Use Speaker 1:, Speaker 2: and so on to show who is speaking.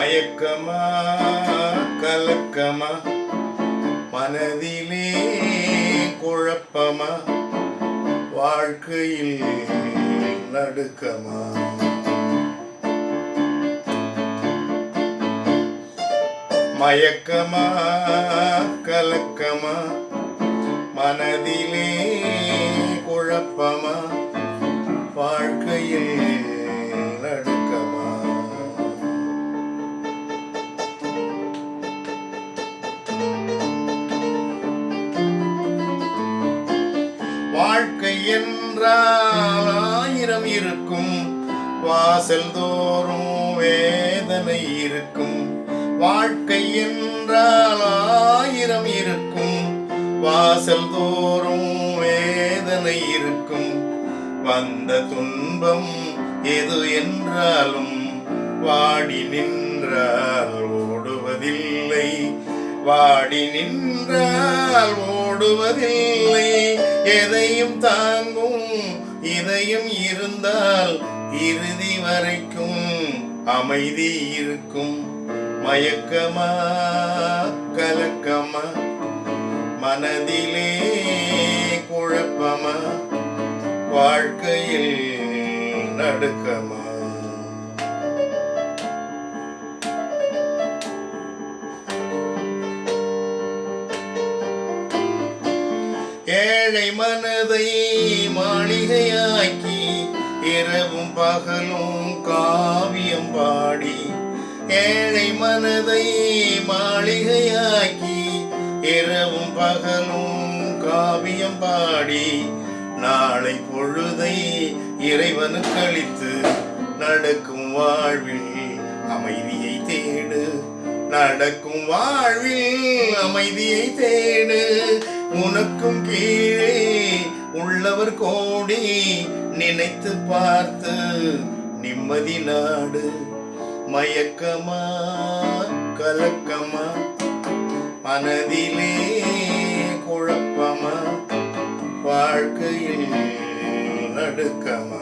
Speaker 1: மயக்கமா கலக்கமா மனதிலே குழப்பமா வாழ்க்கையில் நடுக்கமா மயக்கமா கலக்கமா மனதிலே குழப்பமா வாழ்க்கையில் நடுக்கமா வாழ்க்கை என்றால் ஆயிரம் இருக்கும் வாசல் தோறும் வேதனை இருக்கும் வாழ்க்கை என்றால் ஆயிரம் இருக்கும் வாசல் தோறும் வேதனை இருக்கும் வந்த துன்பம் எது என்றாலும் வாடி நின்றால் ஓடுவதில்லை வாடி நின்றால் ஓடுவதில்லை எதையும் தாங்கும் இதயம் இருந்தால் இறுதி வரைக்கும் அமைதி இருக்கும் மயக்கமா கலக்கமா மனதிலே குழப்பமா வாழ்க்கையில் நடுக்கமா ஏழை மனதை மாளிகையாக்கி இரவும் பகலும் காவியம் பாடி ஏழை மனதை மாளிகையாக்கி இரவும் பகலும் காவியம் பாடி நாளை பொழுதை இறைவனுக்கு அளித்து நடக்கும் வாழ்வில் அமைதியை தேடு நடக்கும் வாழ்வில் அமைதியை தேடு உனக்கும் கீழே உள்ளவர் கோடி நினைத்து பார்த்து நிம்மதி நாடு மயக்கமா கலக்கமா மனதிலே குழப்பமா வாழ்க்கையில் நடுக்கமா